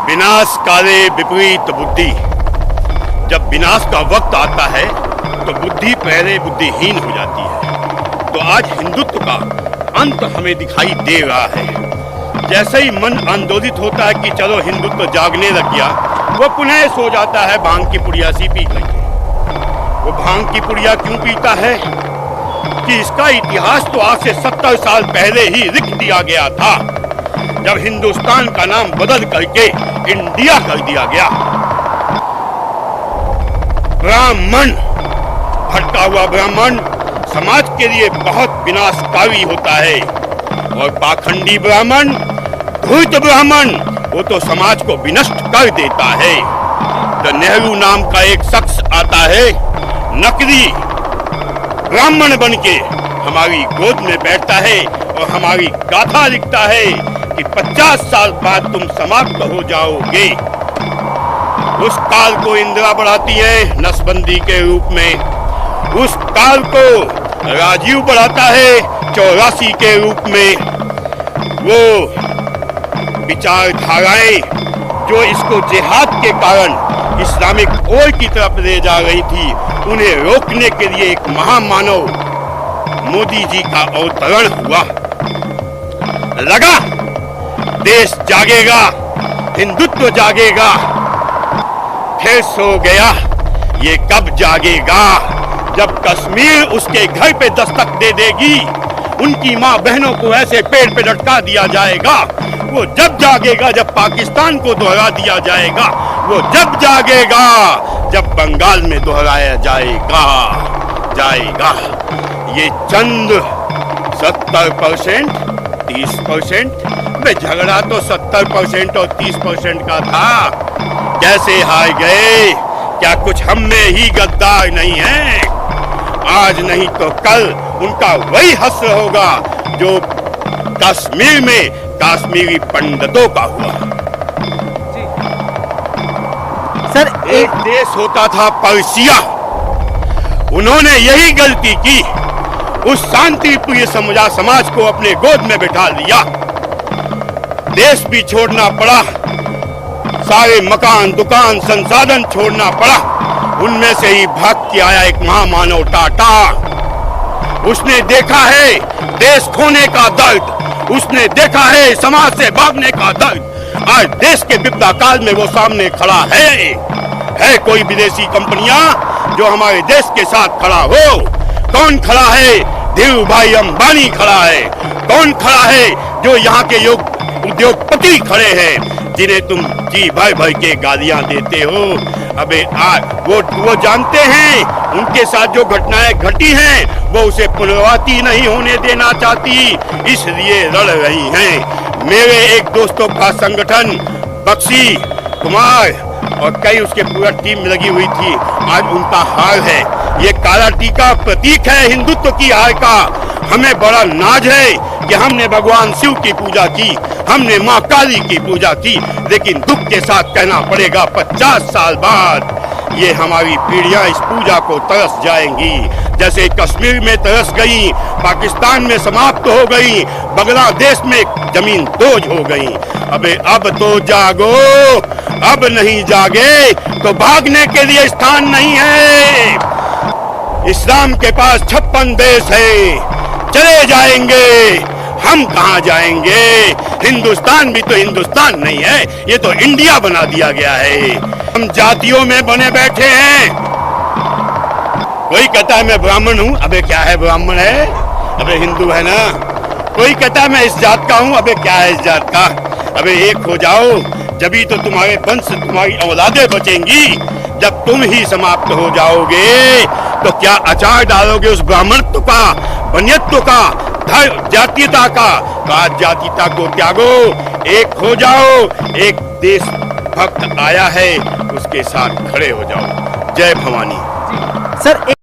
विनाश काले विपरीत बुद्धि। जब विनाश का वक्त आता है तो बुद्धि पहले बुद्धिहीन हो जाती है। तो आज हिंदुत्व का अंत हमें दिखाई दे रहा है। जैसे ही मन आंदोलित होता है कि चलो हिंदुत्व जागने लग गया, वो पुनः सो जाता है भांग की पुड़िया सी पी करके। वो भांग की पुड़िया क्यों पीता है कि इसका इतिहास तो आज से 70 साल पहले ही लिख दिया गया था, जब हिंदुस्तान का नाम बदल करके इंडिया कर दिया गया। ब्राह्मण, भटका हुआ ब्राह्मण समाज के लिए बहुत विनाशकारी होता है, और पाखंडी ब्राह्मण, धूर्त ब्राह्मण, वो तो समाज को विनष्ट कर देता है। तो नेहरू नाम का एक शख्स आता है, नकली ब्राह्मण बनके हमारी गोद में बैठता है और हमारी गाथा लिखता है कि 50 साल बाद तुम समाप्त हो जाओगे। उस काल को इंदिरा बढ़ाती है नसबंदी के रूप में, उस काल को राजीव बढ़ाता है 84 के रूप में। वो विचारधाराएं जो इसको जिहाद के कारण इस्लामिक ओर की तरफ ले जा रही थी, उन्हें रोकने के लिए एक महामानव मोदी जी का अवतरण हुआ। लगा देश जागेगा, हिंदुत्व जागेगा, फिर सो गया। ये कब जागेगा? जब कश्मीर उसके घर पे दस्तक दे देगी, उनकी माँ बहनों को ऐसे पेड़ पे लटका दिया जाएगा। वो जब जागेगा जब पाकिस्तान को दोहरा दिया जाएगा। वो जब जागेगा जब बंगाल में दोहराया जाएगा। ये चंद 70%, 30%, वे झगड़ा तो 70% और 30% का था। कैसे हार गए? क्या कुछ हम में ही गद्दार नहीं है? आज नहीं तो कल उनका वही हश्र होगा जो कश्मीर में काश्मीरी पंडितों का हुआ। सर, एक देश होता था पर्शिया, उन्होंने यही गलती की, उस शांति प्रिय समाज को अपने गोद में बिठा लिया। देश भी छोड़ना पड़ा, सारे मकान दुकान संसाधन छोड़ना पड़ा। उनमें से ही भाग के आया एक महामानव टाटा। उसने देखा है देश खोने का दर्द, उसने देखा है समाज से भागने का दर्द। आज देश के विपदा काल में वो सामने खड़ा है कोई विदेशी कंपनियां जो हमारे देश के साथ खड़ा हो? कौन खड़ा है? धीरू भाई अंबानी खड़ा है। कौन खड़ा है? जो यहाँ के उद्योगपति खड़े हैं, जिन्हें तुम जी भर भर के गालियां देते हो। अबे वो जानते हैं उनके साथ जो घटनाएं घटी हैं वो उसे पुनरावृत्ति नहीं होने देना चाहती, इसलिए लड़ रही हैं। मेरे एक दोस्तों का संगठन बक्सी कुमार और कई उसके पूरा टीम लगी हुई थी, आज उनका हार है। ये काला टीका प्रतीक है हिंदुत्व की हार का। हमें बड़ा नाज है कि हमने भगवान शिव की पूजा की, हमने माँ काली की पूजा की, लेकिन दुख के साथ कहना पड़ेगा 50 साल बाद ये हमारी पीढ़ियां इस पूजा को तरस जाएंगी, जैसे कश्मीर में तरस गई, पाकिस्तान में समाप्त हो गई, बांग्लादेश में जमीन दोज हो गई। अबे अब तो जागो, अब नहीं जागे तो भागने के लिए स्थान नहीं है। इस्लाम के पास 56 देश है, चले जाएंगे, हम कहाँ जाएंगे? हिंदुस्तान भी तो हिंदुस्तान नहीं है, ये तो इंडिया बना दिया गया है। हम जातियों में बने बैठे हैं। कोई कहता है मैं ब्राह्मण हूँ, अबे क्या है ब्राह्मण है? अबे हिंदू है ना। कोई कहता है मैं इस जात का हूँ, अबे क्या है इस जात का? अबे एक हो जाओ, जभी तो तुम्हारे वंश तुम्हारी औलादें बचेंगी। जब तुम ही समाप्त हो जाओगे तो क्या अचार डालोगे उस ब्राह्मणत्व का, बनियत्व का, जातीयता का? आज जातीयता को त्यागो, एक हो जाओ, एक देश भक्त आया है उसके साथ खड़े हो जाओ। जय भवानी। सर